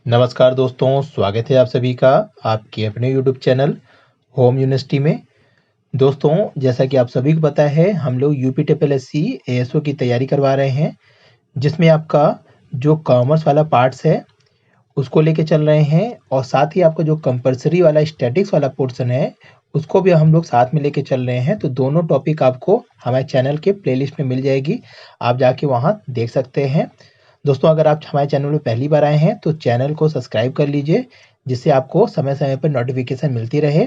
नमस्कार दोस्तों, स्वागत है आप सभी का आपके अपने यूट्यूब चैनल होम यूनिवर्सिटी में। दोस्तों, जैसा कि आप सभी को पता है, हम लोग यूपी ट्रिपल एससी एएसओ की तैयारी करवा रहे हैं, जिसमें आपका जो कॉमर्स वाला पार्ट्स है उसको लेके चल रहे हैं और साथ ही आपका जो कंपलसरी वाला स्टैटिक्स वाला पोर्शन है उसको भी हम लोग साथ में लेके चल रहे हैं। तो दोनों टॉपिक आपको हमारे चैनल के प्लेलिस्ट में मिल जाएगी, आप जाके वहाँ देख सकते हैं। दोस्तों, अगर आप हमारे चैनल में पहली बार आए हैं तो चैनल को सब्सक्राइब कर लीजिए, जिससे आपको समय समय पर नोटिफिकेशन मिलती रहे।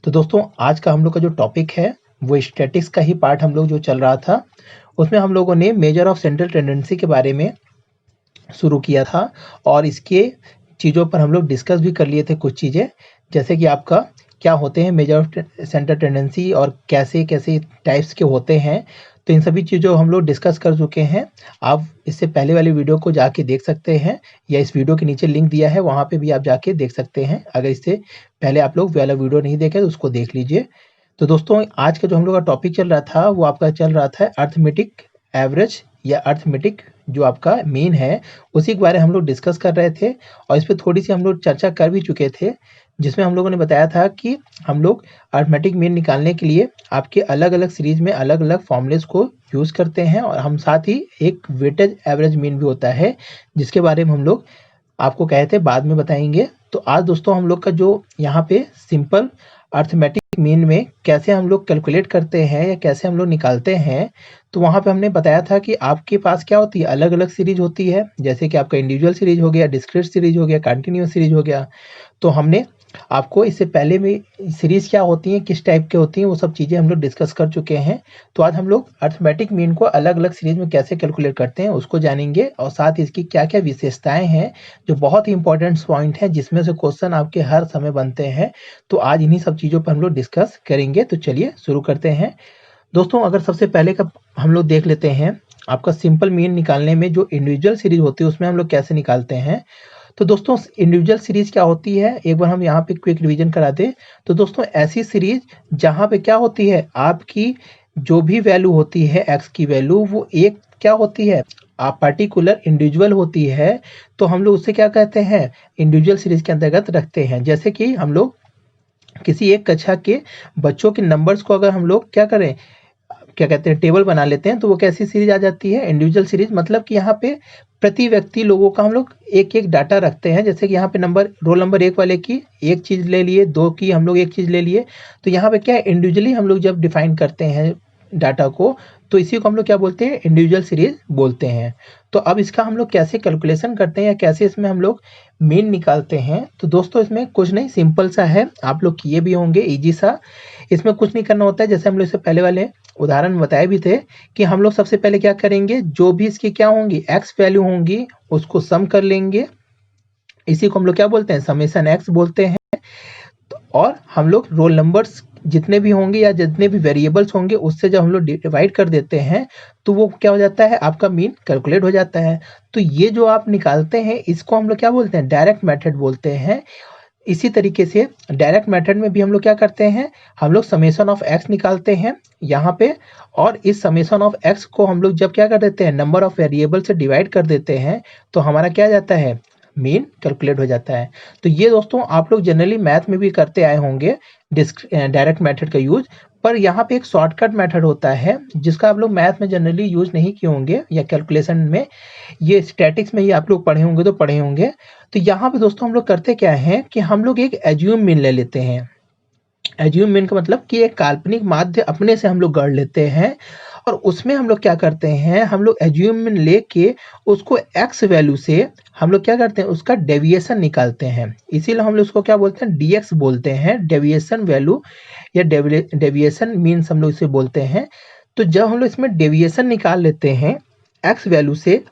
तो दोस्तों, आज का हम लोग का जो टॉपिक है वो स्टैटिक्स का ही पार्ट हम लोग जो चल रहा था, उसमें हम लोगों ने मेजर ऑफ सेंट्रल टेंडेंसी के बारे में शुरू किया था और इसके चीज़ों पर हम लोग डिस्कस भी कर लिए थे कुछ चीज़ें, जैसे कि आपका क्या होते हैं मेजर ऑफ सेंट्रल टेंडेंसी और कैसे कैसे टाइप्स के होते हैं। तो इन सभी चीज़ों हम लोग डिस्कस कर चुके हैं। आप इससे पहले वाली वीडियो को जाके देख सकते हैं या इस वीडियो के नीचे लिंक दिया है, वहाँ पे भी आप जाके देख सकते हैं। अगर इससे पहले आप लोग वाला वीडियो नहीं देखे तो उसको देख लीजिए। तो दोस्तों, आज का जो हम लोग का टॉपिक चल रहा था वो आपका चल रहा था अर्थमेटिक एवरेज या अर्थमेटिक जो आपका मीन है, उसी के बारे में हम लोग डिस्कस कर रहे थे और इस पे थोड़ी सी हम लोग चर्चा कर भी चुके थे, जिसमें हम लोगों ने बताया था कि हम लोग अर्थमेटिक मीन निकालने के लिए आपके अलग अलग सीरीज में अलग अलग फॉर्मूलेस को यूज़ करते हैं और हम साथ ही एक वेटेज एवरेज मीन भी होता है, जिसके बारे में हम लोग आपको कहे थे बाद में बताएंगे। तो आज दोस्तों हम लोग का जो यहाँ पे सिंपल अर्थमेटिक मीन में कैसे हम लोग कैलकुलेट करते हैं या कैसे हम लोग निकालते हैं, तो वहाँ पे हमने बताया था कि आपके पास क्या होती है, अलग अलग सीरीज होती है, जैसे कि आपका इंडिविजुअल सीरीज हो गया, डिस्क्रीट सीरीज हो गया, कंटिन्यूअस सीरीज हो गया। तो हमने आपको इससे पहले में सीरीज क्या होती है, किस टाइप के होती हैं, वो सब चीज़ें हम लोग डिस्कस कर चुके हैं। तो आज हम लोग अर्थमेटिक मीन को अलग अलग सीरीज में कैसे कैलकुलेट करते हैं उसको जानेंगे और साथ ही इसकी क्या क्या विशेषताएं हैं, जो बहुत ही इंपॉर्टेंट पॉइंट है जिसमें से क्वेश्चन आपके हर समय बनते हैं। तो आज इन्हीं सब चीज़ों पर हम लोग डिस्कस करेंगे। तो चलिए शुरू करते हैं। दोस्तों, अगर सबसे पहले का हम लोग देख लेते हैं, आपका सिंपल मीन निकालने में जो इंडिविजुअल सीरीज होती है उसमें हम लोग कैसे निकालते हैं। तो दोस्तों, इंडिविजुअल सीरीज क्या होती है, एक बार हम यहाँ पे क्विक रिवीजन करा दें। तो दोस्तों, ऐसी सीरीज जहाँ पे क्या होती है, आपकी जो भी वैल्यू होती है एक्स की वैल्यू, वो एक क्या होती है, आप पर्टिकुलर इंडिविजुअल होती है। तो हम लोग उससे क्या कहते हैं, इंडिविजुअल सीरीज के अंतर्गत रखते हैं। जैसे कि हम लोग किसी एक कक्षा के बच्चों के नंबर्स को अगर हम लोग क्या करें, क्या कहते हैं, टेबल बना लेते हैं, तो वो कैसी सीरीज आ जाती है, इंडिविजुअल सीरीज। मतलब कि यहाँ पे प्रति व्यक्ति लोगों का हम लोग एक एक डाटा रखते हैं। जैसे कि यहाँ पे नंबर रोल नंबर 1 वाले की एक चीज़ ले लिए, 2 की हम लोग एक चीज़ ले लिए। तो यहाँ पे क्या है, इंडिविजुअली हम लोग जब डिफाइन करते हैं डाटा को, तो इसी को हम लोग क्या बोलते हैं, इंडिविजुअल सीरीज बोलते हैं। तो अब इसका हम लोग कैसे कैलकुलेशन करते हैं या कैसे इसमें हम लोग मीन निकालते हैं। तो दोस्तों, इसमें कुछ नहीं, सिंपल सा है, आप लोग किए भी होंगे, इजी सा। इसमें कुछ नहीं करना होता है, जैसे हम लोग इससे पहले वाले उदाहरण में बताए भी थे कि हम लोग सबसे पहले क्या करेंगे, जो भी इसकी क्या होंगी एक्स वैल्यू होंगी उसको सम कर लेंगे। इसी को हम लोग क्या बोलते हैं, समेशन एक्स बोलते हैं। और हम लोग रोल नंबर्स जितने भी होंगे या जितने भी वेरिएबल्स होंगे उससे जब हम लोग डिवाइड कर देते हैं, तो वो क्या हो जाता है, आपका मीन कैलकुलेट हो जाता है। तो ये जो आप निकालते हैं इसको हम लोग क्या बोलते हैं, डायरेक्ट मेथड बोलते हैं। इसी तरीके से डायरेक्ट मेथड में भी हम लोग क्या करते हैं, हम लोग समेशन ऑफ एक्स निकालते हैं यहाँ पे। और इस समेशन ऑफ एक्स को हम लोग जब क्या कर देते हैं, नंबर ऑफ वेरिएबल से डिवाइड कर देते हैं, तो हमारा क्या जाता है, मीन कैलकुलेट हो जाता है। तो ये दोस्तों आप लोग जनरली मैथ में भी करते आए होंगे डायरेक्ट मेथड का यूज। पर यहाँ पे एक शॉर्टकट मेथड होता है जिसका आप लोग मैथ में जनरली यूज नहीं किए होंगे या कैलकुलेशन में, ये स्टैटिक्स में ही आप लोग पढ़े होंगे तो पढ़े होंगे। तो यहाँ पे दोस्तों हम लोग करते क्या है कि हम लोग एक एज्यूम मीन ले लेते हैं। एज्यूम मीन का मतलब कि एक काल्पनिक माध्य अपने से हम लोग गढ़ लेते हैं और उसमें हम लोग क्या करते हैं, हम लोग एज्यूम मीन लेके उसको एक्स वैल्यू से हम लोग क्या करते हैं, उसका डेविएशन निकालते हैं। इसीलिए हम लोग उसको क्या बोलते हैं, डीएक्स बोलते हैं, डेविएशन वैल्यू या डेविएशन मीन्स हम लोग इसे बोलते हैं। तो जब हम लोग इसमें डेविएशन निकाल लेते हैं एक्स वैल्यू से,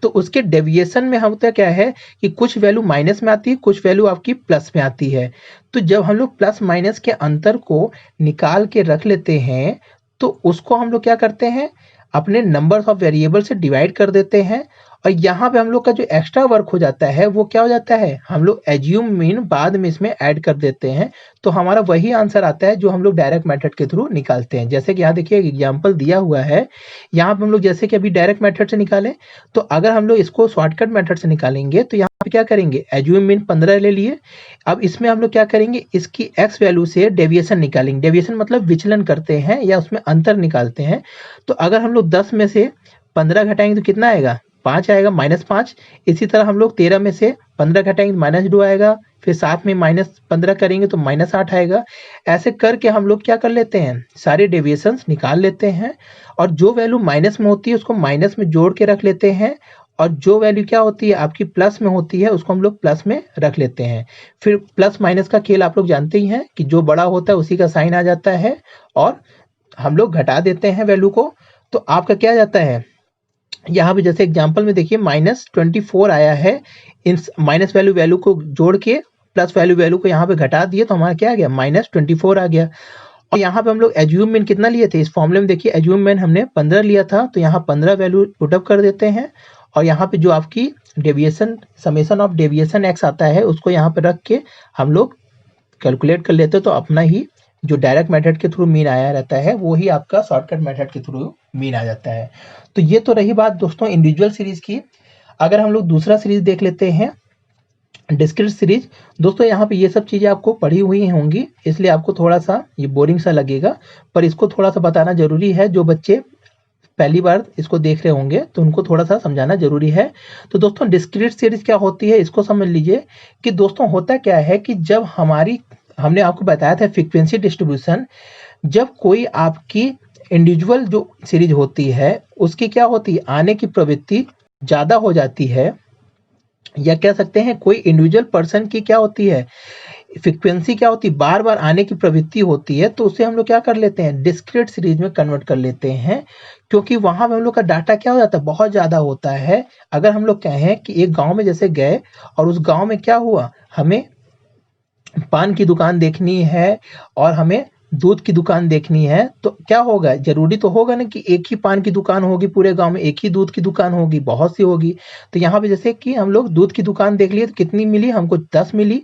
तो उसके डेविएशन में होता क्या है कि कुछ वैल्यू माइनस में आती है, कुछ वैल्यू आपकी प्लस में आती है। तो जब हम लोग प्लस माइनस के अंतर को निकाल के रख लेते हैं, तो उसको हम लोग क्या करते हैं, अपने नंबर्स ऑफ वेरिएबल से डिवाइड कर देते हैं और यहाँ पे हम लोग का जो एक्स्ट्रा वर्क हो जाता है वो क्या हो जाता है, हम लोग एज्यूम मीन बाद में इसमें ऐड कर देते हैं, तो हमारा वही आंसर आता है जो हम लोग डायरेक्ट मेथड के थ्रू निकालते हैं। जैसे कि यहाँ देखिए एग्जाम्पल दिया हुआ है, यहाँ पे हम लोग जैसे कि अभी डायरेक्ट मेथड से निकालें, तो अगर हम लोग इसको शॉर्टकट मेथड से निकालेंगे तो यहाँ पे क्या करेंगे, एज्यूम मीन 15 ले लिए। अब इसमें हम लोग क्या करेंगे, इसकी एक्स वैल्यू से डेविएशन निकालेंगे। डेविएशन मतलब विचलन करते हैं या उसमें अंतर निकालते हैं। तो अगर हम लोग 10 में से 15 घटाएंगे तो कितना आएगा, 5 आएगा, -5। इसी तरह हम लोग 13 में से 15 घटाएंगे -2 आएगा, फिर साथ में -15 करेंगे तो -8 आएगा। ऐसे करके हम लोग क्या कर लेते हैं, सारे डेविएशंस निकाल लेते हैं, और जो वैल्यू माइनस में होती है उसको माइनस में जोड़ के रख लेते हैं, और जो वैल्यू क्या होती है आपकी प्लस में होती है उसको हम लोग प्लस में रख लेते हैं। फिर प्लस माइनस का खेल आप लोग जानते ही हैं कि जो बड़ा होता है उसी का साइन आ जाता है, और हम लोग घटा देते हैं वैल्यू को, तो आपका क्या जाता है, यहाँ पे जैसे एग्जांपल में देखिए -24 आया है, इन माइनस वैल्यू को जोड़ के प्लस वैल्यू को यहाँ पे घटा दिए तो हमारा क्या आ गया, -24 आ गया। और यहाँ पे हम लोग एज्यूम मीन कितना लिए थे, इस फॉर्मूले में देखिए एज्यूम मीन हमने 15 लिया था, तो यहाँ 15 वैल्यू पुटअप कर देते हैं, और यहाँ पे जो आपकी deviation summation of deviation x आता है उसको यहाँ पे रख के हम लोग कैलकुलेट कर लेते हैं, तो अपना ही जो डायरेक्ट मेथड के थ्रू मीन आया रहता है वो ही आपका शॉर्टकट मेथड के थ्रू मीन आ जाता है। तो ये तो रही बात दोस्तों इंडिविजुअल सीरीज की। अगर हम लोग दूसरा सीरीज देख लेते हैं, डिस्क्रीट सीरीज, दोस्तों यहाँ पे ये सब चीजें आपको पढ़ी हुई होंगी, इसलिए आपको थोड़ा सा ये बोरिंग सा लगेगा, पर इसको थोड़ा सा बताना जरूरी है। जो बच्चे पहली बार इसको देख रहे होंगे तो उनको थोड़ा सा समझाना जरूरी है। तो दोस्तों डिस्क्रीट सीरीज क्या होती है इसको समझ लीजिए कि दोस्तों होता क्या है कि जब हमने आपको बताया था फ्रीक्वेंसी डिस्ट्रीब्यूशन, जब कोई आपकी इंडिविजुअल जो सीरीज होती है उसकी क्या होती है, आने की प्रवृत्ति ज्यादा हो जाती है, या कह सकते हैं कोई इंडिविजुअल पर्सन की क्या होती है, फ्रीक्वेंसी क्या होती है, बार बार आने की प्रवृत्ति होती है, तो उसे हम लोग क्या कर लेते हैं, डिस्क्रीट सीरीज में कन्वर्ट कर लेते हैं, क्योंकि वहां पे हम लोग का डाटा क्या हो जाता है, बहुत ज्यादा होता है। अगर हम लोग कहें कि एक गांव में जैसे गए और उस गांव में क्या हुआ, हमें पान की दुकान देखनी है और हमें दूध की दुकान देखनी है, तो क्या होगा, जरूरी तो होगा ना कि एक ही पान की दुकान होगी पूरे गांव में, एक ही दूध की दुकान होगी, बहुत सी होगी। तो यहाँ पे जैसे कि हम लोग दूध की दुकान देख लिए तो कितनी मिली हमको, 10 मिली।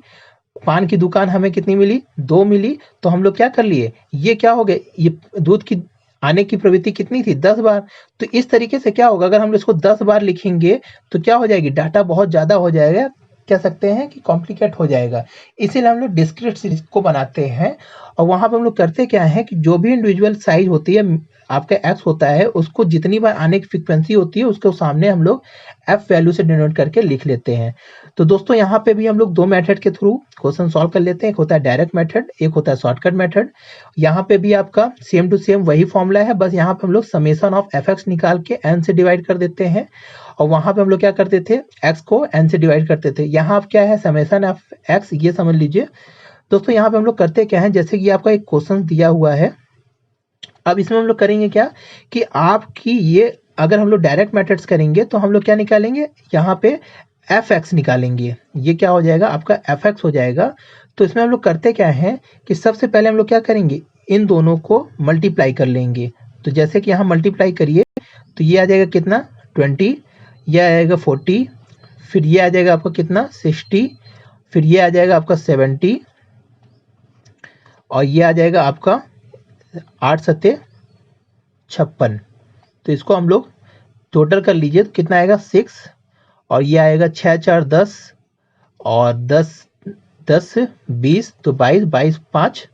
पान की दुकान हमें कितनी मिली, 2 मिली। तो हम लोग क्या कर लिए, ये क्या हो गए, ये दूध की आने की प्रवृत्ति कितनी थी, 10 बार। तो इस तरीके से क्या होगा, अगर हम इसको 10 बार लिखेंगे तो क्या हो जाएगी, डाटा बहुत ज्यादा हो जाएगा, कह सकते हैं कि कॉम्प्लिकेट हो जाएगा। इसीलिए हम लोग डिस्क्रीट सीरीज को बनाते हैं, और वहां पर हम लोग करते क्या है कि जो भी इंडिविजुअल साइज होती है आपका एक्स होता है, उसको जितनी बार आने की फ्रीक्वेंसी होती है उसके सामने हम लोग एफ वैल्यू से डिनोट करके लिख लेते हैं। तो दोस्तों यहाँ पे भी हम लोग 2 मेथड के थ्रू क्वेश्चन सॉल्व कर लेते हैं, एक होता है डायरेक्ट मेथड, एक होता है शॉर्टकट मेथड। यहाँ पे भी आपका सेम टू सेम वही फॉर्मूला है, बस यहाँ पे हम लोग समेशन ऑफ एफ एक्स निकाल के एन से डिवाइड कर देते हैं, और वहां पे हम लोग क्या करते थे, एक्स को एन से डिवाइड करते थे। यहाँ आप क्या है, समेशन ऑफ एक्स, ये समझ लीजिए दोस्तों। यहाँ पे हम लोग करते क्या है, जैसे कि आपका एक क्वेश्चन दिया हुआ है, अब इसमें हम लोग करेंगे क्या कि आपकी ये अगर हम लोग डायरेक्ट मेथड्स करेंगे तो हम लोग क्या निकालेंगे, यहाँ पे एफ एक्स निकालेंगे, ये क्या हो जाएगा आपका एफ एक्स हो जाएगा। तो इसमें हम लोग करते क्या है कि सबसे पहले हम लोग क्या करेंगे, इन दोनों को मल्टीप्लाई कर लेंगे। तो जैसे कि यहाँ मल्टीप्लाई करिए तो ये आ जाएगा कितना, 20, ये आ जाएगा 40, फिर ये आ जाएगा आपका कितना 60, फिर ये आ जाएगा आपका 70, और ये आ जाएगा आपका 8 सत्ते 56। तो इसको हम लोग टोटल कर लीजिए तो कितना आएगा 6, और ये आएगा 6 4 10, और 10 10 20, तो 22 22 5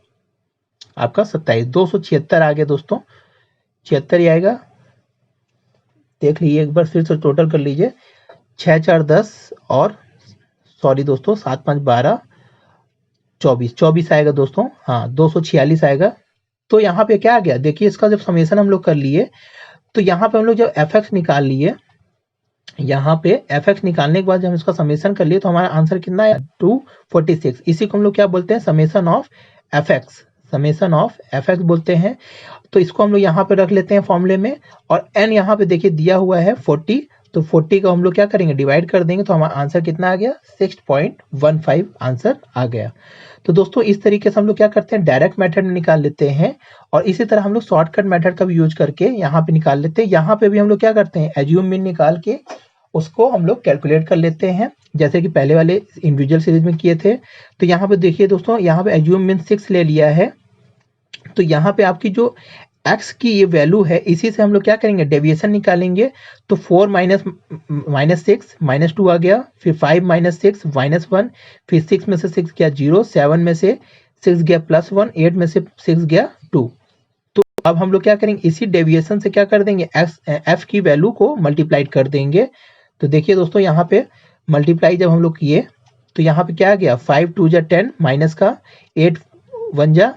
आपका 27, 276 आ गया दोस्तों, 76 ही आएगा। देख लीजिए एक बार फिर से टोटल कर लीजिए, 6 4 10 और सॉरी दोस्तों 7 5 12 24 आएगा दोस्तों, हाँ 246 आएगा। तो यहाँ पे क्या आ गया, देखिए इसका जब समेशन हम लोग कर लिए तो यहाँ पे हम लोग जब एफ एक्स निकाल लिए, यहाँ पे एफ एक्स निकालने के बाद जब हम इसका समेशन कर लिए तो हमारा आंसर कितना है 246। इसी को हम लोग क्या बोलते हैं, summation of F x, summation of F x बोलते हैं। तो इसको हम लोग यहाँ पे रख लेते हैं फॉर्मूले में, और एन यहाँ पे देखिए दिया हुआ है 40, तो 40 को हम लोग क्या करेंगे, डिवाइड कर देंगे, तो हमारा आंसर कितना आ गया 6.15 आंसर आ गया। तो दोस्तों इस तरीके से हम लोग क्या करते हैं, डायरेक्ट मेथड में निकाल लेते हैं, और इसी तरह हम लोग शॉर्टकट मेथड का भी यूज करके यहाँ पे निकाल लेते हैं। यहाँ पे भी हम लोग क्या करते हैं, एज्यूम मीन निकाल के उसको हम लोग कैलकुलेट कर लेते हैं, जैसे कि पहले वाले इंडिविजुअल सीरीज में किए थे। तो यहाँ पे देखिए दोस्तों, यहाँ पे एज्यूम मीन 6 ले लिया है, तो यहाँ पे आपकी जो x की ये वैल्यू है, इसी से हम लोग क्या करेंगे, डेविएशन निकालेंगे। तो 4 माइनस 6 -2 आ गया, फिर 5 माइनस 6 -1, फिर 6 में से 6 गया 0, 7 में से 6 गया +1, 8 में से 6 गया 2। तो अब हम लोग क्या करेंगे, इसी डेविएशन से क्या कर देंगे, f की वैल्यू को मल्टीप्लाई कर देंगे। तो देखिए दोस्तों, यहाँ पे मल्टीप्लाई जब हम लोग किए तो यहाँ पे क्या आ गया, 5 2 जा 10, माइनस का 8 1 जा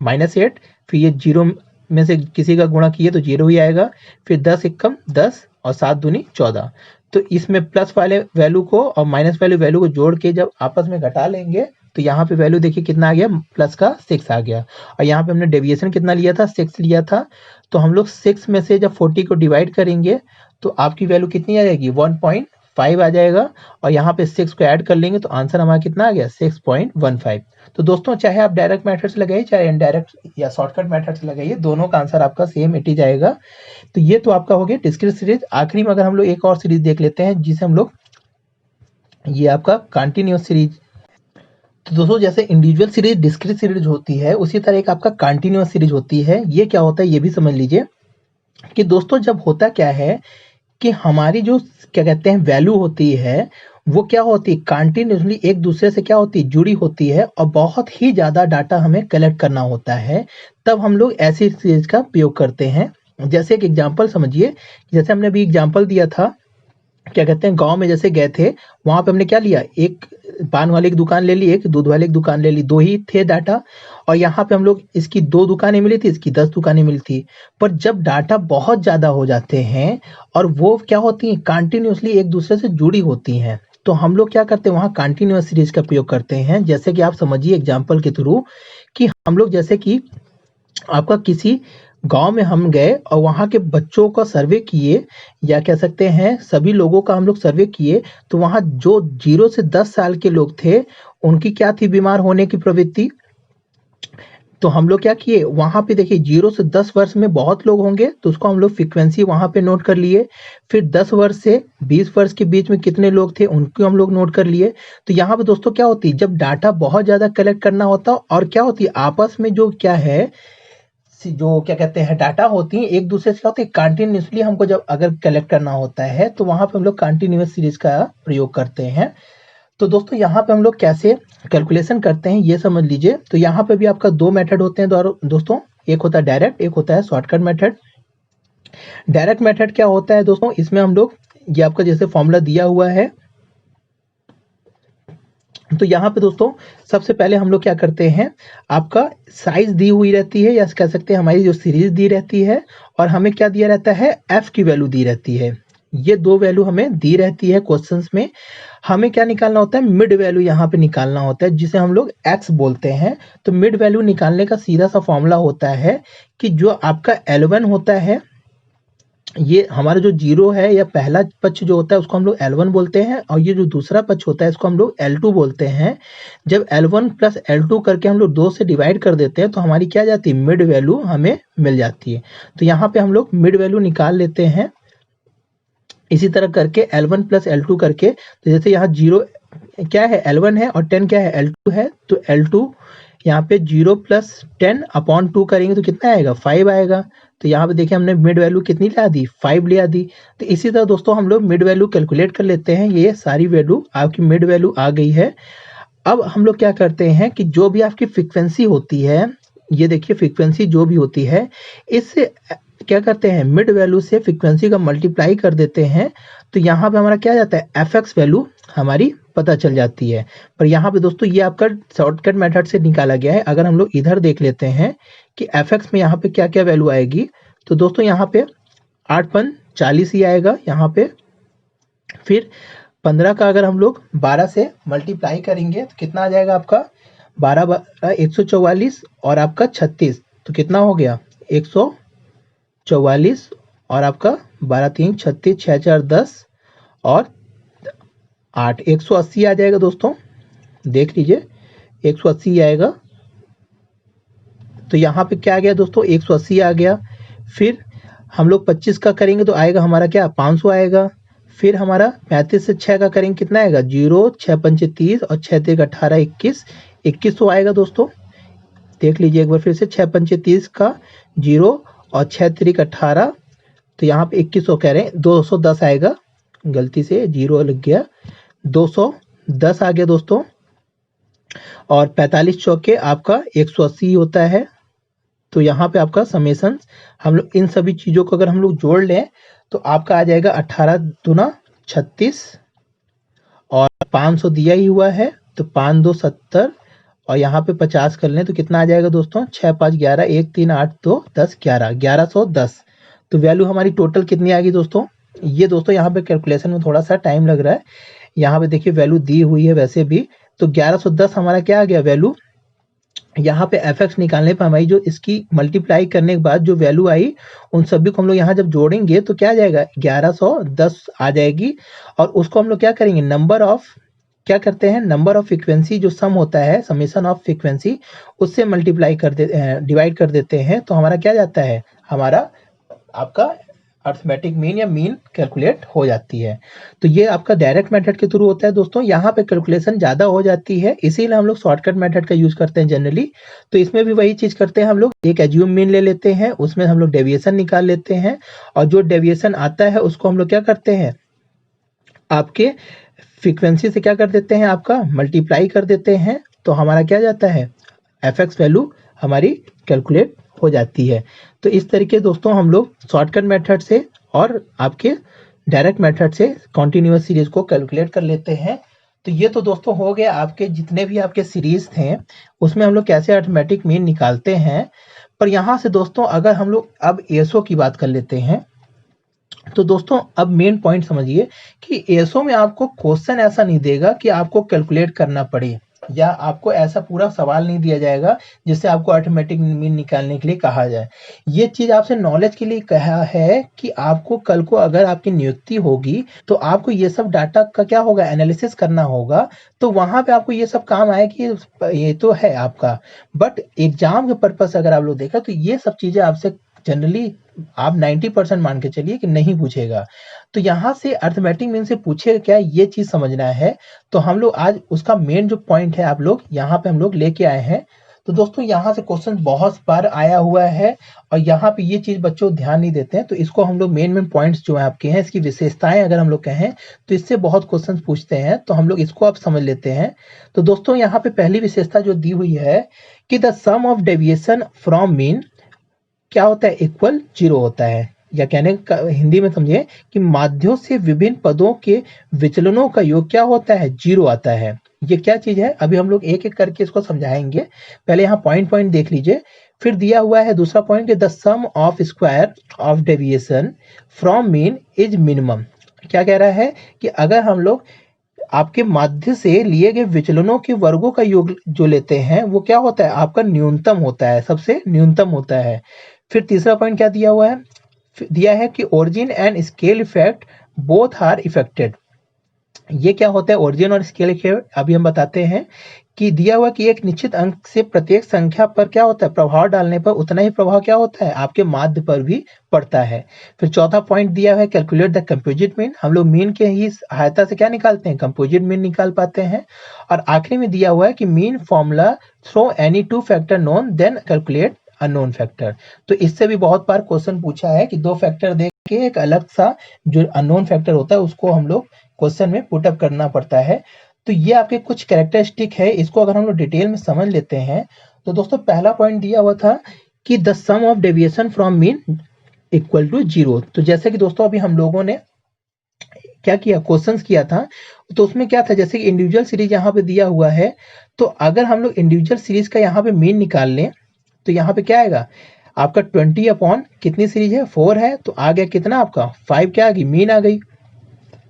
-8, फिर ये 0 में से किसी का गुणा किए तो 0 ही आएगा, फिर 10 एकम 10 और 7 दूनी 14। तो इसमें प्लस वाले वैल्यू को और माइनस वाले वैल्यू को जोड़ के जब आपस में घटा लेंगे तो यहाँ पे वैल्यू देखिए कितना आ गया, प्लस का 6 आ गया। और यहाँ पे हमने डेविएशन कितना लिया था, 6 लिया था। तो हम लोग 6 में से जब 40 को डिवाइड करेंगे तो आपकी वैल्यू कितनी आ जाएगी, 1.5 आ जाएगा। और यहाँ पे 6 को ऐड कर लेंगे तो आंसर हमारा कितना आ गया, 6.15। तो दोस्तों, चाहे आप डायरेक्ट मेथड से लगाइए, चाहे इनडायरेक्ट या शॉर्टकट मेथड से लगाइए, दोनों का आंसर आपका सेम 80 जाएगा। तो ये तो आपका हो गया डिस्क्रीट सीरीज। आखिरी में अगर हम लोग एक और सीरीज देख लेते हैं, जिसे हम लोग, ये आपका कंटिन्यूअस सीरीज। तो दोस्तों, जैसे इंडिविजुअल सीरीज डिस्क्रीट सीरीज होती है, उसी तरह एक आपका कंटिन्यूअस सीरीज होती है। ये क्या होता है ये भी समझ लीजिए कि दोस्तों, जब होता क्या है कि हमारी जो क्या कहते हैं वैल्यू होती है, वो क्या होती है, कंटिन्यूसली एक दूसरे से क्या होती है, जुड़ी होती है, और बहुत ही ज़्यादा डाटा हमें कलेक्ट करना होता है। तब हम लोग ऐसी चीज का प्रयोग करते हैं। जैसे एक एग्जांपल समझिए, जैसे हमने अभी एग्जांपल दिया था, क्या कहते हैं, गांव में जैसे गए थे, वहां पे हमने क्या लिया, एक पान वाले की दुकान ले ली, एक दूध वाले की दुकान ले ली, 2 ही थे डाटा। और यहाँ पे हम लोग, इसकी 2 दुकानें मिली थी, इसकी 10 दुकानें मिली थी। पर जब डाटा बहुत ज्यादा हो जाते हैं और वो क्या होती हैं, कंटिन्यूसली एक दूसरे से जुड़ी होती हैं, तो हम लोग क्या करते हैं, वहाँ कंटिन्यूअस सीरीज का प्रयोग करते हैं। जैसे कि आप समझिए एग्जाम्पल के थ्रू, कि हम लोग जैसे कि आपका किसी गांव में हम गए और वहां के बच्चों का सर्वे किए, या कह सकते हैं सभी लोगों का हम लोग सर्वे किए। तो वहां जो 0 से 10 साल के लोग थे, उनकी क्या थी, बीमार होने की प्रवृत्ति। तो हम लोग क्या किए, वहां पे देखिए 0 से 10 वर्ष में बहुत लोग होंगे, तो उसको हम लोग फ्रीक्वेंसी वहां पे नोट कर लिए। फिर 10 वर्ष से 20 वर्ष के बीच में कितने लोग थे, उनको हम लोग नोट कर लिए। तो यहाँ पे दोस्तों क्या होती है, जब डाटा बहुत ज्यादा कलेक्ट करना होता है, और क्या होती है आपस में जो क्या है, जो क्या कहते हैं डाटा होती है एक दूसरे से, क्या होती है कंटिन्यूसली हमको जब अगर कलेक्ट करना होता है, तो वहां पे हम लोग कंटिन्यूअस सीरीज का प्रयोग करते हैं। तो दोस्तों, यहाँ पे हम लोग कैसे कैलकुलेशन करते हैं ये समझ लीजिए। तो यहाँ पे भी आपका 2 मेथड होते हैं दोस्तों, एक होता है डायरेक्ट, एक होता है शॉर्टकट मेथड। डायरेक्ट मेथड क्या होता है दोस्तों, इसमें हम लोग, ये आपका जैसे फॉर्मूला दिया हुआ है, तो यहाँ पे दोस्तों सबसे पहले हम लोग क्या करते हैं, आपका साइज दी हुई रहती है, या कह सकते हैं हमारी जो सीरीज दी रहती है, और हमें क्या दिया रहता है, एफ की वैल्यू दी रहती है। ये 2 वैल्यू हमें दी रहती है क्वेश्चंस में। हमें क्या निकालना होता है, मिड वैल्यू यहाँ पे निकालना होता है, जिसे हम लोग एक्स बोलते हैं। तो मिड वैल्यू निकालने का सीधा सा फॉर्मूला होता है कि जो आपका L1 होता है, ये हमारा जो 0 है, या पहला पक्ष जो होता है उसको हम लोग L1 बोलते हैं, और ये जो दूसरा पक्ष होता है इसको हम लोग L2 बोलते हैं। जब L1 प्लस L2 करके हम लोग 2 से डिवाइड कर देते हैं, तो हमारी क्या जाती है, मिड वैल्यू हमें मिल जाती है। तो यहाँ पे हम लोग मिड वैल्यू निकाल लेते हैं इसी तरह करके, L1 प्लस L2 करके। तो जैसे यहाँ 0 क्या है, L1 है, और 10 क्या है, L2 है। तो L2 यहाँ पे 0 प्लस 10 अपॉन 2 करेंगे तो कितना आएगा, 5 आएगा। तो यहाँ पे देखिए हमने मिड वैल्यू कितनी ला दी, 5 ले दी। तो इसी तरह दोस्तों हम लोग मिड वैल्यू कैलकुलेट कर लेते हैं। ये सारी वैल्यू आपकी मिड वैल्यू आ गई है। अब हम लोग क्या करते हैं कि जो भी आपकी फ्रीक्वेंसी होती है, ये देखिए फ्रीक्वेंसी जो भी होती है, इससे क्या करते हैं, मिड वैल्यू से फ्रीक्वेंसी का मल्टीप्लाई कर देते हैं। तो यहाँ पे हमारा क्या जाता है, एफ एक्स वैल्यू हमारी पता चल जाती है। पर यहाँ पे दोस्तों ये आपका शॉर्टकट मेथड से निकाला गया है। अगर हम लोग इधर देख लेते हैं कि एफ एक्स में यहाँ पे क्या क्या वैल्यू आएगी, तो दोस्तों यहाँ पे 8 40 ही आएगा यहाँ पे। फिर 15 का अगर हम लोग 12 से मल्टीप्लाई करेंगे तो कितना आ जाएगा आपका, 12 12 144, और आपका 36, तो कितना हो गया 144, और आपका 12 3 36, 6 4 10, और 8 180 आ जाएगा दोस्तों। देख लीजिए 180 आएगा। तो यहाँ पे क्या आ गया दोस्तों, 180 आ गया। फिर हम लोग 25 का करेंगे तो आएगा हमारा क्या, 500 आएगा। फिर हमारा 35 से 6 का करेंगे कितना आएगा 0, 6 पंचे 30 और 6 तेग 18, 21, 2100 आएगा दोस्तों। देख लीजिए एक बार फिर से 6 पंचे 30 का 0 और 6 तिरिक 18, तो यहाँ पे 2100 कह रहे हैं, 210 आएगा, गलती से 0 लग गया, 210 आ गया दोस्तों। और 45 चौके आपका 180 होता है। तो यहाँ पे आपका समेशन हम लोग इन सभी चीजों को अगर हम लोग जोड़ लें तो आपका आ जाएगा 18 दूना 36 और 500 दिया ही हुआ है, तो 5 2 70 और यहाँ पे 50 कर लें तो कितना आ जाएगा दोस्तों 6 5 11, 1 3 8 2 10 11, 1110। तो वैल्यू हमारी टोटल कितनी आ गई दोस्तों। ये दोस्तों यहाँ पे कैलकुलेशन में थोड़ा सा टाइम लग रहा है, यहाँ पे देखिए वैल्यू दी हुई है वैसे भी, तो 1110 हमारा क्या आ गया वैल्यू। यहाँ पे एफ निकालने पर हमारी जो इसकी मल्टीप्लाई करने के बाद जो वैल्यू आई उन सभी को हम लोग यहाँ जब जोड़ेंगे तो क्या आ जाएगा 1110 आ जाएगी। और उसको हम लोग क्या करेंगे नंबर ऑफ, क्या करते हैं नंबर ऑफ फ्रीक्वेंसी जो सम होता है समेशन ऑफ फ्रीक्वेंसी उससे मल्टीप्लाई कर दे डिवाइड कर देते हैं, तो हमारा क्या जाता है हमारा आपका अर्थमेटिक मीन या मीन कैलकुलेट हो जाती है। तो ये आपका डायरेक्ट मेथड के थ्रू होता है दोस्तों, यहाँ पे कैलकुलेशन ज्यादा हो जाती है इसीलिए हम लोग शॉर्टकट मेथड का यूज करते हैं जनरली। तो इसमें भी वही चीज करते हैं, हम लोग एक एज्यूम मीन ले लेते हैं, उसमें हम लोग डेविएशन निकाल लेते हैं और जो डेविएशन आता है उसको हम लोग क्या करते हैं आपके फ्रीक्वेंसी से क्या कर देते हैं आपका मल्टीप्लाई कर देते हैं, तो हमारा क्या जाता है एफ वैल्यू हमारी कैलकुलेट हो जाती है। तो इस तरीके दोस्तों हम लोग शॉर्टकट मेथड से और आपके डायरेक्ट मेथड से कॉन्टिन्यूअस सीरीज को कैलकुलेट कर लेते हैं। तो ये तो दोस्तों हो गया आपके जितने भी आपके सीरीज थे उसमें हम लोग कैसे अर्थमेटिक मीन निकालते हैं। पर यहाँ से दोस्तों अगर हम लोग अब एसओ की बात कर लेते हैं, तो दोस्तों अब मेन पॉइंट समझिए कि एसओ में आपको क्वेश्चन ऐसा नहीं देगा कि आपको कैलकुलेट करना पड़े, या आपको ऐसा पूरा सवाल नहीं दिया जाएगा जिससे आपको अर्थमेटिक मीन निकालने के लिए कहा जाए। ये चीज आपसे नॉलेज के लिए कहा है कि आपको कल को अगर आपकी नियुक्ति होगी तो आपको ये सब डाटा का क्या होगा एनालिसिस करना होगा, तो वहां पे आपको ये सब काम आए कि ये तो है आपका, बट एग्जाम के पर्पस अगर आप लोग देखा तो ये सब चीजें आपसे जनरली आप 90% मान के चलिए कि नहीं पूछेगा। तो यहाँ से अर्थमेटिक मीन से पूछेगा क्या ये चीज समझना है, तो हम लोग आज उसका मेन जो पॉइंट है आप लोग यहाँ पे हम लोग लेके आए हैं। तो दोस्तों यहाँ से क्वेश्चन बहुत बार आया हुआ है और यहाँ पे ये चीज बच्चों ध्यान नहीं देते हैं, तो इसको हम लोग मेन पॉइंट्स जो है आपके हैं इसकी विशेषताएं अगर हम लोग कहें तो इससे बहुत क्वेश्चन पूछते हैं, तो हम लोग इसको आप समझ लेते हैं। तो दोस्तों यहाँ पे पहली विशेषता जो दी हुई है कि the sum of deviation from mean क्या होता है इक्वल 0 होता है, या कहने का हिंदी में समझिए कि माध्यों से विभिन्न पदों के विचलनों का योग क्या होता है 0 आता है। ये क्या चीज है अभी हम लोग एक एक करके इसको समझाएंगे, पहले यहाँ पॉइंट देख लीजिए। फिर दिया हुआ है दूसरा point the sum of square of deviation from mean is minimum. क्या कह रहा है कि अगर हम लोग आपके माध्य से लिए गए विचलनों के वर्गों का योग जो लेते हैं वो क्या होता है आपका न्यूनतम होता है, सबसे न्यूनतम होता है। फिर तीसरा पॉइंट क्या दिया हुआ है, दिया है कि origin and scale effect both are affected. ये क्या होता है ओरिजिन और स्केल इफेक्ट अभी हम बताते हैं कि दिया हुआ कि एक निश्चित अंक से प्रत्येक संख्या पर क्या होता है प्रभाव डालने पर उतना ही प्रभाव क्या होता है आपके माध्य पर भी पड़ता है। फिर चौथा पॉइंट दिया है कैलकुलेट द कंपोजिट मीन, हम लोग मीन के ही सहायता से क्या निकालते हैं कंपोजिट मीन निकाल पाते हैं। और आखिरी में दिया हुआ है कि mean formula through any 2 factor known then calculate unknown factor. तो इससे भी बहुत बार क्वेश्चन पूछा है कि 2 फैक्टर देख के एक अलग सा जो अननोन फैक्टर होता है उसको हम लोग क्वेश्चन में पुटअप करना पड़ता है। तो ये आपके कुछ कैरेक्टरिस्टिक है, इसको अगर हम लोग डिटेल में समझ लेते हैं तो दोस्तों पहला पॉइंट दिया हुआ था कि the sum of deviation from mean equal to 0। तो जैसे कि दोस्तों अभी हम लोगों ने क्या किया क्वेश्चंस किया था, तो उसमें क्या था जैसे कि इंडिविजुअल सीरीज यहाँ पे दिया हुआ है, तो अगर हम लोग इंडिविजुअल सीरीज का यहाँ पे मीन निकाल लें तो यहाँ पे क्या आएगा आपका 20 अपॉन कितनी सीरीज है 4 है, तो आ गया कितना आपका 5 क्या आ गई मीन आ गई।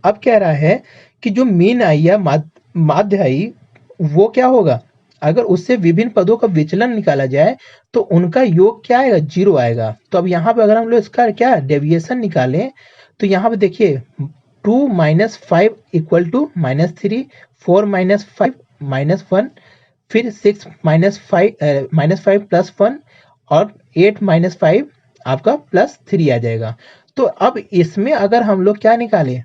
अब कह रहा है कि जो मीन आई या माध्य आई वो क्या होगा अगर उससे विभिन्न पदों का विचलन निकाला जाए तो उनका योग क्या आएगा 0 आएगा। तो अब यहाँ पे अगर हम लोग इसका क्या डेविएशन निकालें तो यहाँ पे देखिए 2 - 5 इक्वल टू -3, 4 - 5 -1, फिर 6 -5 प्लस 1 और 8 - 5 आपका +3 आ जाएगा। तो अब इसमें अगर हम लोग क्या निकालें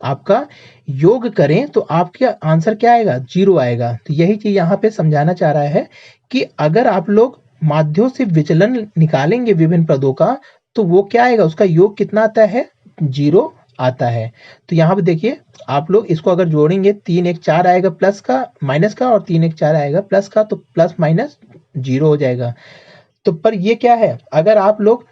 आपका योग करें तो आपका आंसर क्या आएगा, 0 आएगा। तो यही चीज यहाँ पे समझाना चाह रहा है कि अगर आप लोग माध्यों से विचलन निकालेंगे विभिन्न पदों का, तो वो क्या आएगा, उसका योग कितना आता है, 0 आता है। तो यहाँ पे देखिए आप लोग इसको अगर जोड़ेंगे, 3 1 4 आएगा प्लस का माइनस का, और 3 1 4 आएगा प्लस का, तो प्लस माइनस 0 हो जाएगा। तो पर ये क्या है, अगर आप लोग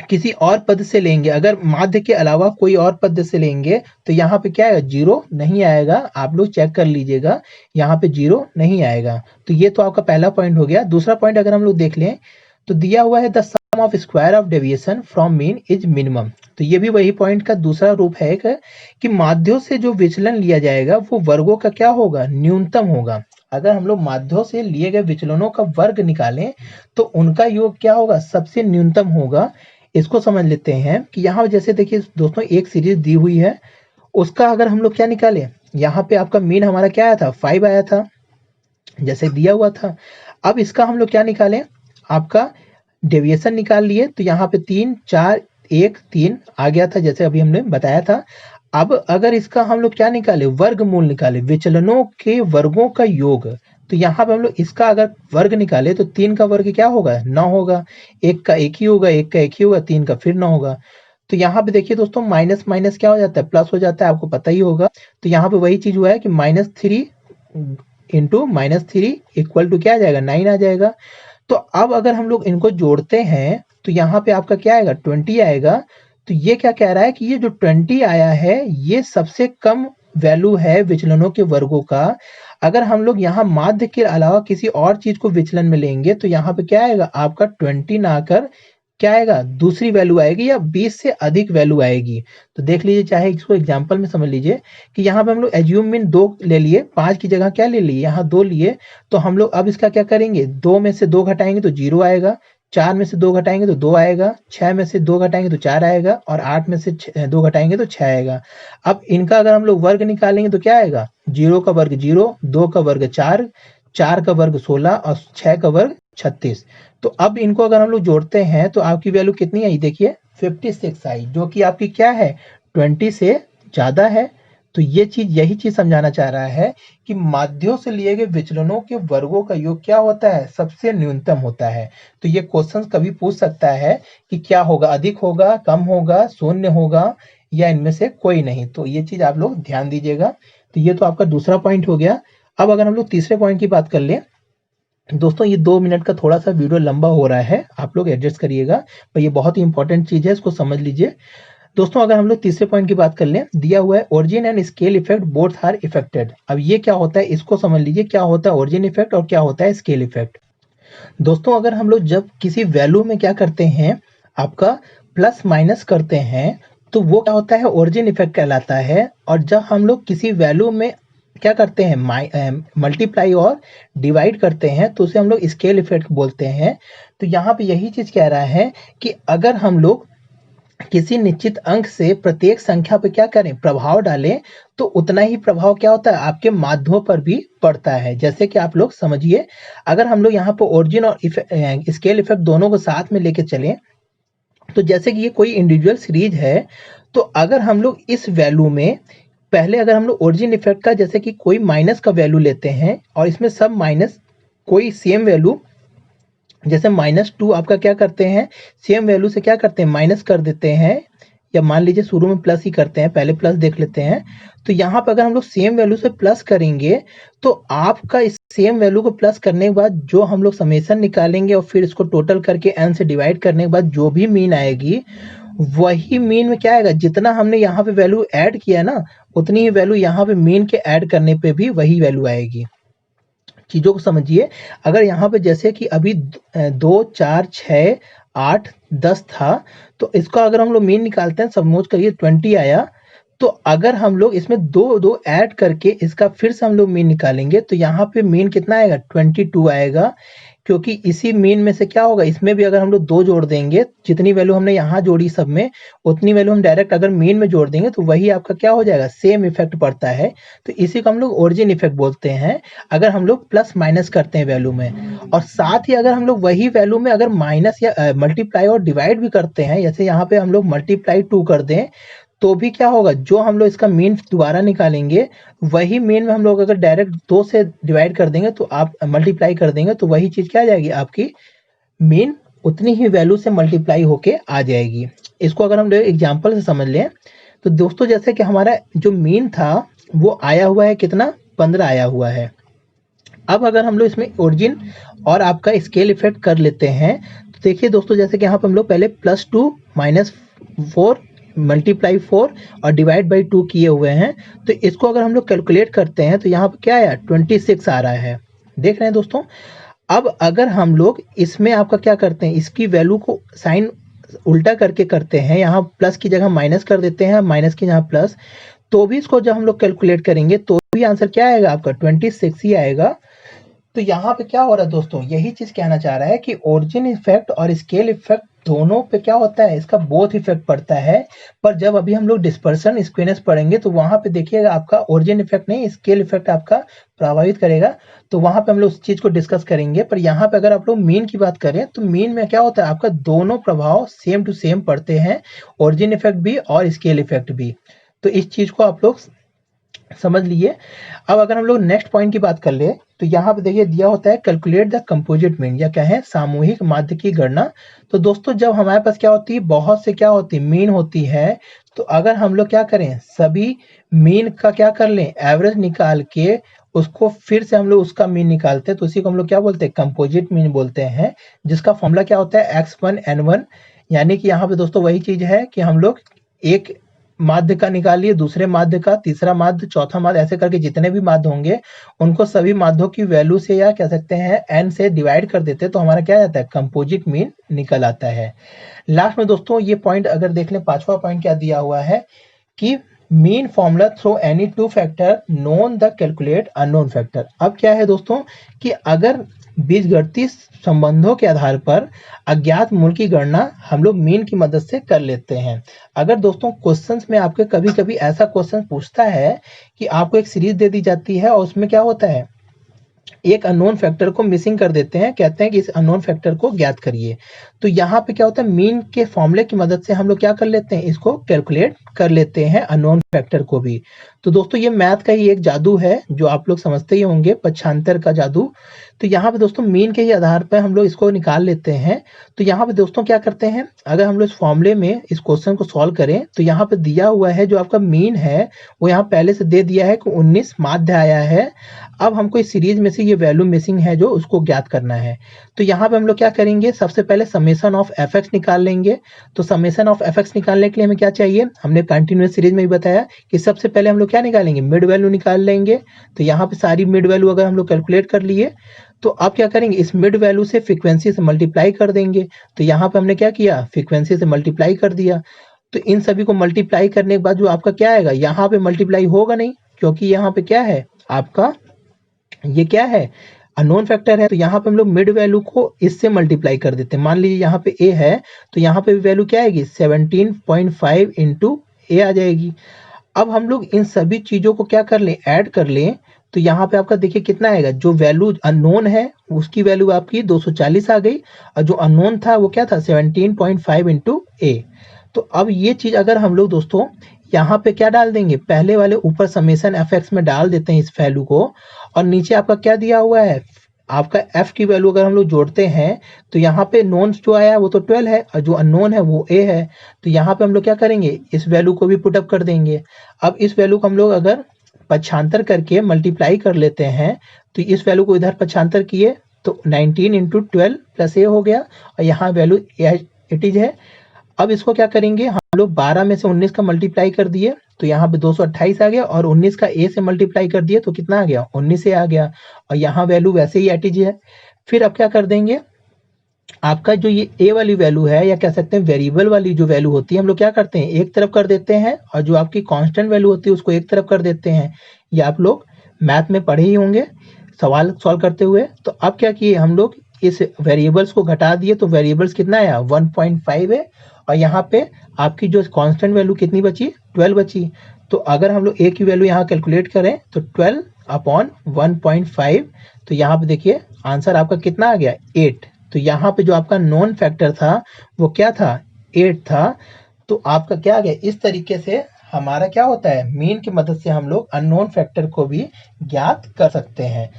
किसी और पद से लेंगे, अगर माध्य के अलावा कोई और पद से लेंगे, तो यहाँ पे क्या आएगा, 0 नहीं आएगा। आप लोग चेक कर लीजिएगा, यहाँ पे 0 नहीं आएगा। तो ये तो आपका पहला पॉइंट हो गया। दूसरा पॉइंट अगर हम लोग देख लें तो दिया हुआ है the sum of square of deviation from mean is minimum. तो ये भी वही पॉइंट का दूसरा रूप है कि माध्यों से जो विचलन लिया जाएगा वो वर्गों का क्या होगा, न्यूनतम होगा। अगर हम लोग माध्यों से लिए गए विचलनों का वर्ग निकालें तो उनका योग क्या होगा, सबसे न्यूनतम होगा। इसको समझ लेते हैं कि यहाँ जैसे देखिए दोस्तों, एक सीरीज दी हुई है, उसका अगर हम लोग क्या निकाले, यहाँ पे आपका मीन हमारा क्या आया था, 5 आया था जैसे दिया हुआ था। अब इसका हम लोग क्या निकालें, आपका डेविएशन निकाल लिए, तो यहाँ पे 3 4 1 3 आ गया था जैसे अभी हमने बताया था। अब अगर इसका हम लोग क्या निकाले, वर्गमूल निकाले, विचलनों के वर्गों का योग, तो यहाँ पे हम लोग इसका अगर वर्ग निकाले तो 3 का वर्ग क्या होगा, 9 होगा। 1 का 1 ही होगा, 1 का 1 ही होगा, 3 का फिर 9 होगा। तो यहाँ पे देखिए दोस्तों, माइनस माइनस क्या हो जाता है, प्लस हो जाता है, आपको पता ही होगा। तो यहाँ पे वही चीज हुआ है कि -3 इंटू -3 इक्वल टू क्या आ जाएगा, 9 आ जाएगा। तो अब अगर हम लोग इनको जोड़ते हैं तो यहाँ पे आपका क्या आएगा, 20 आएगा। तो ये क्या कह रहा है कि ये जो 20 आया है ये सबसे कम वैल्यू है विचलनों के वर्गों का। अगर हम लोग यहाँ माध्य के अलावा किसी और चीज को विचलन में लेंगे तो यहाँ पे क्या आएगा, आपका 20 ना आकर क्या आएगा, दूसरी वैल्यू आएगी या 20 से अधिक वैल्यू आएगी। तो देख लीजिए, चाहे इसको एग्जांपल में समझ लीजिए कि यहाँ पे हम लोग एज्यूम मीन 2 ले लिए, 5 की जगह क्या ले लिए, यहाँ 2 लिए। तो हम लोग अब इसका क्या करेंगे, 2 में से 2 घटाएंगे तो 0 आएगा, 4 में से 2 घटाएंगे तो 2 आएगा, 6 में से 2 घटाएंगे तो 4 आएगा, और 8 में से 2 घटाएंगे तो 6 आएगा। अब इनका अगर हम लोग वर्ग निकालेंगे तो क्या आएगा, 0 का वर्ग 0, 2 का वर्ग 4, 4 का वर्ग 16 और 6 का वर्ग 36। तो अब इनको अगर हम लोग जोड़ते हैं तो आपकी वैल्यू कितनी आई, देखिए 56 आई, जो कि आपकी क्या है, 20 से ज्यादा है। तो ये चीज, यही चीज समझाना चाह रहा है कि माध्यों से लिए गए विचलनों के वर्गों का योग क्या होता है, सबसे न्यूनतम होता है। तो ये क्वेश्चन कभी पूछ सकता है कि क्या होगा, अधिक होगा, कम होगा, शून्य होगा, या इनमें से कोई नहीं। तो ये चीज आप लोग ध्यान दीजिएगा। तो ये तो आपका दूसरा पॉइंट हो गया। अब अगर हम लोग तीसरे पॉइंट की बात कर लें, दोस्तों ये 2 मिनट का थोड़ा सा वीडियो लंबा हो रहा है, आप लोग एडजस्ट करिएगा, पर ये बहुत ही इंपॉर्टेंट चीज है, इसको समझ लीजिए। दोस्तों अगर हम लोग तीसरे पॉइंट की बात कर लें, दिया हुआ है origin and scale effect both are affected. अब ये क्या होता है, इसको समझ लीजिए, क्या होता है ओरिजिन इफेक्ट और क्या होता है स्केल इफेक्ट। दोस्तों अगर हम लोग जब किसी वैल्यू में क्या करते हैं, आपका प्लस माइनस करते हैं, तो वो क्या होता है, ओरिजिन इफेक्ट कहलाता है। और जब हम लोग किसी वैल्यू में क्या करते हैं, मल्टीप्लाई और डिवाइड करते हैं, तो उसे हम लोग स्केल इफेक्ट बोलते हैं। तो यहाँ पे यही चीज कह रहा है कि अगर हम लोग किसी निश्चित अंक से प्रत्येक संख्या पे क्या करें, प्रभाव डालें, तो उतना ही प्रभाव क्या होता है, आपके माध्यों पर भी पड़ता है। जैसे कि आप लोग समझिए, अगर हम लोग यहाँ पे ओरिजिन और स्केल इफेक्ट दोनों को साथ में लेके चलें, तो जैसे कि ये कोई इंडिविजुअल सीरीज है, तो अगर हम लोग इस वैल्यू में पहले अगर हम लोग ओरिजिन इफेक्ट का जैसे कि कोई माइनस का वैल्यू लेते हैं, और इसमें सब माइनस कोई सेम वैल्यू, जैसे -2 आपका क्या करते हैं, सेम वैल्यू से क्या करते हैं, माइनस कर देते हैं, या मान लीजिए शुरू में प्लस ही करते हैं, पहले प्लस देख लेते हैं। तो यहाँ पर अगर हम लोग सेम वैल्यू से प्लस करेंगे, तो आपका इस सेम वैल्यू को प्लस करने के बाद जो हम लोग समेशन निकालेंगे और फिर इसको टोटल करके n से डिवाइड करने के बाद जो भी मीन आएगी, वही मीन में क्या आएगा, जितना हमने यहाँ पे वैल्यू ऐड किया ना, उतनी ही वैल्यू यहाँ पे मीन के ऐड करने पे भी वही वैल्यू आएगी। चीजों को समझिए, अगर यहाँ पे जैसे कि अभी 2 4 6 8 10 था, तो इसका अगर हम लोग मीन निकालते हैं, सपोज करिए 20 आया, तो अगर हम लोग इसमें 2 ऐड करके इसका फिर से हम लोग मीन निकालेंगे, तो यहाँ पे मीन कितना आएगा, 22 आएगा। क्योंकि इसी मीन में से क्या होगा, इसमें भी अगर हम लोग 2 जोड़ देंगे, जितनी वैल्यू हमने यहाँ जोड़ी सब में, उतनी वैल्यू हम डायरेक्ट अगर मीन में जोड़ देंगे, तो वही आपका क्या हो जाएगा, सेम इफेक्ट पड़ता है। तो इसी को हम लोग ओरिजिन इफेक्ट बोलते हैं, अगर हम लोग प्लस माइनस करते हैं वैल्यू में। और साथ ही अगर हम लोग वही वैल्यू में अगर माइनस या मल्टीप्लाई और डिवाइड भी करते हैं, जैसे यहाँ पे हम लोग मल्टीप्लाई 2 कर दें, तो भी क्या होगा, जो हम लोग इसका मीन दोबारा निकालेंगे वही मीन में हम लोग अगर डायरेक्ट 2 से डिवाइड कर देंगे तो आप मल्टीप्लाई कर देंगे तो वही चीज क्या आ जाएगी, आपकी मीन उतनी ही वैल्यू से मल्टीप्लाई होके आ जाएगी। इसको अगर हम लोग एग्जाम्पल से समझ लें तो दोस्तों जैसे कि हमारा जो मीन था वो आया हुआ है कितना, 15 आया हुआ है। अब अगर हम लोग इसमें ओरिजिन और आपका स्केल इफेक्ट कर लेते हैं तो देखिए दोस्तों, जैसे कि यहाँ पर हम लोग पहले +2 -4 मल्टीप्लाई 4 और डिवाइड बाई 2 किए हुए हैं, तो इसको अगर हम लोग कैलकुलेट करते हैं तो यहाँ पर क्या आया, 26 आ रहा है। देख रहे हैं दोस्तों। अब अगर हम लोग इसमें आपका क्या करते हैं, इसकी वैल्यू को साइन उल्टा करके करते हैं, यहाँ प्लस की जगह माइनस कर देते हैं, माइनस की जगह प्लस, तो भी इसको जब हम लोग कैलकुलेट करेंगे तो भी आंसर क्या आएगा, आपका 26 ही आएगा। तो यहाँ पे क्या हो रहा है दोस्तों, यही चीज कहना चाह रहा है कि ओरिजिन इफेक्ट और स्केल इफेक्ट दोनों पे क्या होता है, इसका बोथ इफेक्ट पड़ता है। पर जब अभी हम लोग डिस्पर्सन स्क्वीनेस पढ़ेंगे तो वहां पे देखिएगा आपका ओरिजिन इफेक्ट नहीं, स्केल इफेक्ट आपका प्रभावित करेगा, तो वहां पे हम लोग उस चीज को डिस्कस करेंगे। पर यहाँ पे अगर आप लोग मीन की बात करें तो मीन में क्या होता है, आपका दोनों प्रभाव सेम टू सेम पड़ते हैं, ओरिजिन इफेक्ट भी और स्केल इफेक्ट भी। तो इस चीज को आप लोग समझ लिए। अब अगर हम लोग नेक्स्ट पॉइंट की बात कर ले तो यहाँ पे देखिए दिया होता है कैलकुलेट द कंपोजिट मीन, या क्या है, सामूहिक माध्य की गणना। तो दोस्तों जब हमारे पास क्या होती है, बहुत से क्या होती है, मीन होती है, तो अगर हम लोग क्या करें, सभी मीन का क्या कर लें, एवरेज निकाल के उसको फिर से हम लोग उसका मीन निकालते हैं, तो उसी को हम लोग क्या बोलते हैं, कंपोजिट मीन बोलते हैं, जिसका फॉर्मूला क्या होता है, x1n1। यानी कि यहाँ पे दोस्तों वही चीज है कि हम लोग एक माध्य का निकालिए, दूसरे माध्य का, तीसरा माध्य, चौथा माध्य, ऐसे करके जितने भी माध्य होंगे उनको सभी माध्यों की वैल्यू से या कह सकते हैं n से डिवाइड कर देते हैं, तो हमारा क्या आता है, कंपोजिट मीन निकल आता है। लास्ट में दोस्तों ये पॉइंट अगर देख लें, पांचवा पॉइंट क्या दिया हुआ है कि mean formula through any two factor known the calculate unknown factor. अब क्या है दोस्तों कि अगर बीजगणितीय संबंधों के आधार पर अज्ञात मूल की गणना हम लोग मीन की मदद से कर लेते हैं। अगर दोस्तों क्वेश्चंस में आपके कभी कभी ऐसा क्वेश्चन पूछता है कि आपको एक सीरीज दे दी जाती है और उसमें क्या होता है, एक अननोन फैक्टर को मिसिंग कर देते हैं, कहते हैं कि इस अननोन फैक्टर को ज्ञात करिए, तो यहाँ पे क्या होता है, मीन के फॉर्मूले की मदद से हम लोग क्या कर लेते हैं, इसको कैलकुलेट कर लेते हैं अननोन फैक्टर को भी। तो दोस्तों ये मैथ का ही एक जादू है जो आप लोग समझते ही होंगे, पक्षांतर का जादू। तो यहाँ पे दोस्तों मीन के ही आधार पर हम लोग इसको निकाल लेते हैं। तो यहाँ पे दोस्तों क्या करते हैं, अगर हम लोग इस फॉर्मूले में इस क्वेश्चन को सॉल्व करें तो यहाँ पे दिया हुआ है जो आपका मीन है वो यहाँ पहले से दे दिया है कि 19 माध्य आया है। अब हमको इस सीरीज में से ये वैल्यू मिसिंग है जो उसको ज्ञात करना है। तो यहाँ पे हम लोग क्या करेंगे, सबसे पहले समेशन ऑफ एफ एक्स निकाल लेंगे। तो समेशन ऑफ एफ एक्स निकालने के लिए हमें क्या चाहिए, हमने कंटिन्यूअस सीरीज में भी बताया कि सबसे पहले हम लोग क्या निकालेंगे, मिड वैल्यू निकाल लेंगे। तो यहाँ पे सारी मिड वैल्यू अगर हम लोग कैलकुलेट कर लिए तो अब क्या करेंगे, इस मिड वैल्यू से फ्रीक्वेंसी से मल्टीप्लाई कर देंगे। तो यहाँ पे हमने क्या किया, फ्रीक्वेंसी से मल्टीप्लाई कर दिया। तो इन सभी को मल्टीप्लाई करने के बाद जो आपका क्या आएगा, यहाँ पे मल्टीप्लाई होगा नहीं, क्योंकि यहाँ पे क्या है आपका, ये क्या है, अननोन फैक्टर है। तो यहाँ पे हम लोग मिड वैल्यू को इससे मल्टीप्लाई कर देते हैं। मान लीजिए यहाँ पे a है तो यहाँ पे वैल्यू क्या आएगी, 17.5 इंटू ए आ जाएगी। अब हम लोग इन सभी चीजों को क्या कर लें, ऐड कर लें। तो यहाँ पे आपका देखिए कितना आएगा, जो वैल्यू अननोन है उसकी वैल्यू आपकी 240 आ गई, और जो अननोन था वो क्या था, 17.5 इंटू ए। तो अब ये चीज अगर हम लोग दोस्तों यहाँ पे क्या डाल देंगे, पहले वाले ऊपर समेशन एफ एक्स में डाल देते हैं इस वैल्यू को, और नीचे आपका क्या दिया हुआ है, आपका f की वैल्यू अगर हम लोग जोड़ते हैं तो यहाँ पे नोन जो आया वो तो 12 है और जो अननोन है वो a है। तो यहाँ पे हम लोग क्या करेंगे, इस वैल्यू को भी पुटअप कर देंगे। अब इस वैल्यू को हम लोग अगर पक्षांतर करके मल्टीप्लाई कर लेते हैं तो इस वैल्यू को इधर पक्षांतर किए तो 19 इंटू 12 प्लस ए हो गया, और यहाँ वैल्यू इट इज है। अब इसको क्या करेंगे, हम लोग 12 में से 19 का मल्टीप्लाई कर दिए तो यहाँ पे 228 आ गया, और 19 का a से मल्टीप्लाई कर दिए तो कितना आ गया, 19 आ गया, और यहाँ वैल्यू वैसे ही एटीज है। फिर अब क्या कर देंगे, आपका जो ये a वाली वैल्यू है, या कह सकते हैं वेरिएबल वाली जो वैल्यू होती है, हम लोग क्या करते हैं एक तरफ कर देते हैं, और जो आपकी कांस्टेंट वैल्यू होती है उसको एक तरफ कर देते हैं। ये आप लोग मैथ में पढ़े ही होंगे सवाल सॉल्व करते हुए। तो अब क्या किए हम लोग, इस वेरिएबल्स को घटा दिए तो वेरिएबल्स कितना आया, 1.5 है, और यहाँ पे आपकी जो कांस्टेंट वैल्यू कितनी बची, 12 बची। तो अगर हम लोग a की वैल्यू यहाँ कैलकुलेट करें तो 12 अपॉन 1.5, तो यहाँ पे देखिए आंसर आपका कितना आ गया, 8। तो यहाँ पे जो आपका नॉन फैक्टर था वो क्या था, 8 था। तो आपका क्या आ गया, इस तरीके से हमारा क्या होता है, मीन की मदद से हम लोग अननोन फैक्टर को भी ज्ञात कर सकते हैं।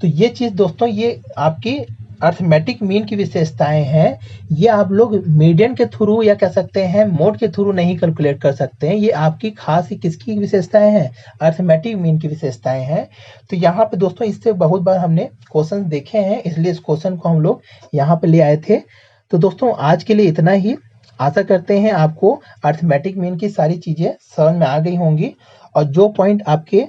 तो ये चीज़ दोस्तों, ये आपकी अर्थमेटिक मीन की विशेषताएं हैं। ये आप लोग मीडियन के थ्रू या कह सकते हैं मोड के थ्रू नहीं कैलकुलेट कर सकते हैं। ये आपकी खास ही किसकी विशेषताएं हैं, अर्थमेटिक मीन की विशेषताएं हैं। तो यहाँ पे दोस्तों इससे बहुत बार हमने क्वेश्चन देखे हैं, इसलिए इस क्वेश्चन को हम लोग यहाँ पे ले आए थे। तो दोस्तों आज के लिए इतना ही। आशा करते हैं आपको अर्थमेटिक मीन की सारी चीजें समझ में आ गई होंगी, और जो पॉइंट आपके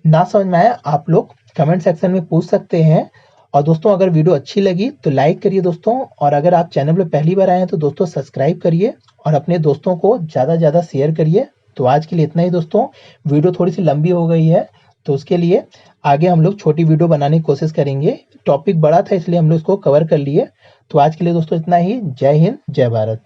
ना समझ में आया आप लोग कमेंट सेक्शन में पूछ सकते हैं। और दोस्तों अगर वीडियो अच्छी लगी तो लाइक करिए दोस्तों, और अगर आप चैनल पर पहली बार आए हैं तो दोस्तों सब्सक्राइब करिए और अपने दोस्तों को ज़्यादा से ज़्यादा शेयर करिए। तो आज के लिए इतना ही दोस्तों, वीडियो थोड़ी सी लंबी हो गई है, तो उसके लिए आगे हम लोग छोटी वीडियो बनाने की कोशिश करेंगे। टॉपिक बड़ा था इसलिए हम लोग इसको कवर कर लिए। तो आज के लिए दोस्तों इतना ही। जय हिंद, जय भारत।